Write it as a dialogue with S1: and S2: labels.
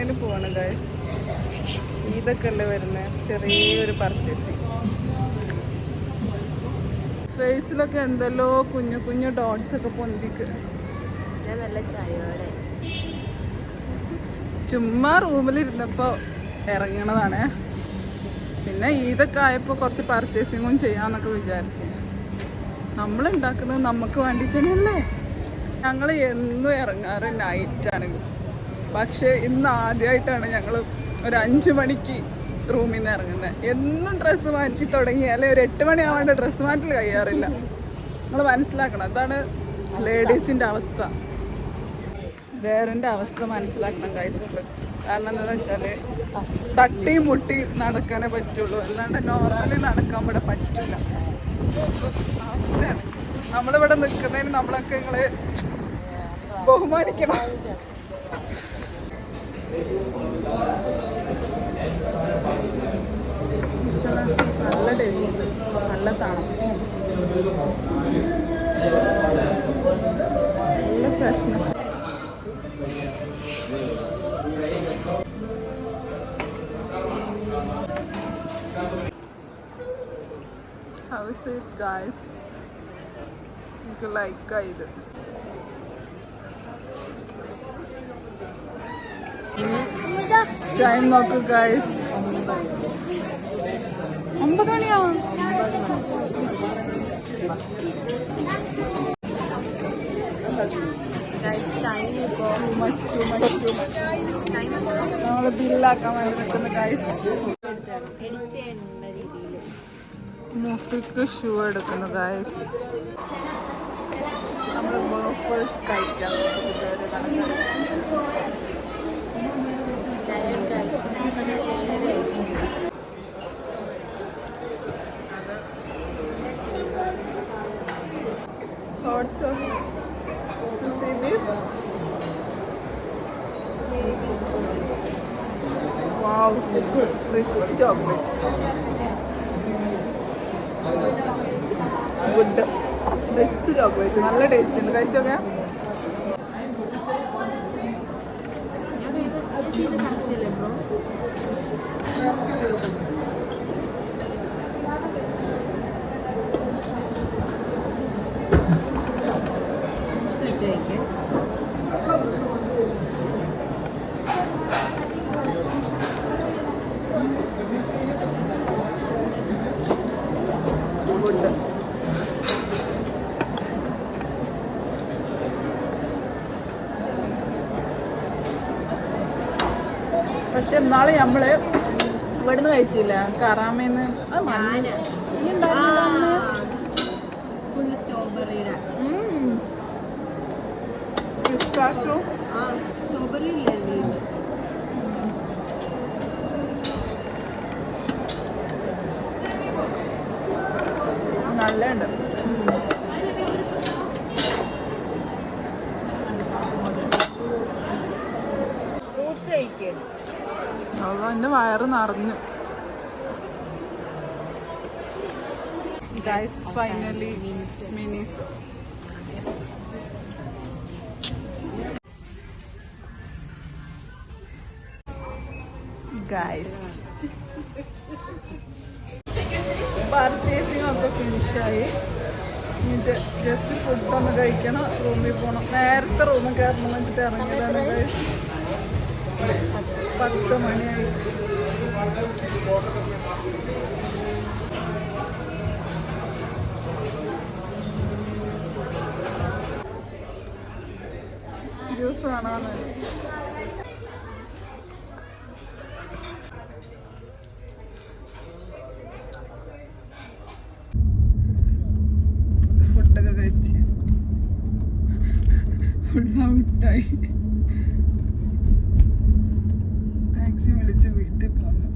S1: കടയിൽ പോവാണ് ഗൈസ്. ഇതൊക്കെ അല്ലേ വരുന്നത്, ചെറിയൊരു പർച്ചേസിങ്. ഫേസിലൊക്കെ എന്തെല്ലോ കുഞ്ഞു കുഞ്ഞു ഡോട്ട്സ് ഒക്കെ പൊന്തിക്ക്. ചുമ്മാ റൂമിലിരുന്നപ്പോൾ ഇറങ്ങണതാണ്. പിന്നെ ഇതൊക്കെ ആയപ്പോൾ കുറച്ച് പർച്ചേസിങ്ങും ചെയ്യാമെന്നൊക്കെ വിചാരിച്ച്. നമ്മളുണ്ടാക്കുന്നത് നമുക്ക് വേണ്ടി തന്നെയല്ലേ. ഞങ്ങൾ എന്നും ഇറങ്ങാറ് നൈറ്റാണ്. പക്ഷേ ഇന്ന് ആദ്യമായിട്ടാണ് ഞങ്ങൾ ഒരു 5 മണിക്ക് റൂമിൽ നിന്ന് ഇറങ്ങുന്നത്. എന്നും ഡ്രസ്സ് മാറ്റി തുടങ്ങിയാലേ ഒരു 8 മണിയാവേണ്ട ഡ്രസ്സ് മാറ്റൽ കഴിയാറില്ല. നമ്മൾ മനസ്സിലാക്കണം, അതാണ് ലേഡീസിൻ്റെ അവസ്ഥ. വേറെ അവസ്ഥ മനസ്സിലാക്കണം കഴിച്ചിട്ട്. കാരണം എന്താണെന്ന് വെച്ചാൽ തട്ടിയും മുട്ടിയും നടക്കാനേ പറ്റുള്ളൂ, അല്ലാണ്ട് നോർമലി നടക്കാൻ ഇവിടെ പറ്റില്ല. അവസ്ഥയാണ്. നമ്മളിവിടെ നിൽക്കുന്നതിന് നമ്മളൊക്കെ നിങ്ങൾ ബഹുമാനിക്കണം. നല്ല ടേസ്റ്റ്, നല്ല തണുപ്പും നല്ല freshness. How is it guys? എനിക്ക് ലൈക്കായത്. ടൈം നോക്കൂ ഗൈസ്, 9 മണിയാവും. നമ്മള് ബില്ലാക്കാൻ വേണ്ടി നിൽക്കുന്ന ഗൈസ്. മുഫിക്ക് ഷൂ എടുക്കുന്നു ഗൈസ്. നമ്മൾ വേഫേഴ്സ് കഴിക്കാൻ hot chocolate. You see this? Wow, rich chocolate. Good. Rich chocolate. നല്ല ടേസ്റ്റ് ഉണ്ട്. കഴിച്ചോക്കെ. പക്ഷെ നാളെ നമ്മള് ഇവിടുന്ന് കഴിച്ചില്ല, കറാമേന്ന്. നല്ലുണ്ട്. ഫ്രൂട്ട്സ് കഴിക്കേ. എൻ്റെ വയറ് നിറഞ്ഞു ഗൈസ്. ഫൈനലി മിനീസ്. ഗൈസ് പർച്ചേസിങ് ഒക്കെ ഫിനിഷായി. ഇത് ജസ്റ്റ് ഫുഡൊന്ന് കഴിക്കണം, റൂമിൽ പോകണം. നേരത്തെ റൂമിൽ കയറണം എന്ന് വെച്ചിട്ട് ഇറങ്ങിയതാണ് ഗൈസ്. 10 മണിയായി. ജ്യൂസ് കാണാൻ ഫുഡൊക്കെ കഴിച്ച് ഫുൾ ഔട്ടായി. ടാക്സി വിളിച്ച് വീട്ടിൽ പോന്നു.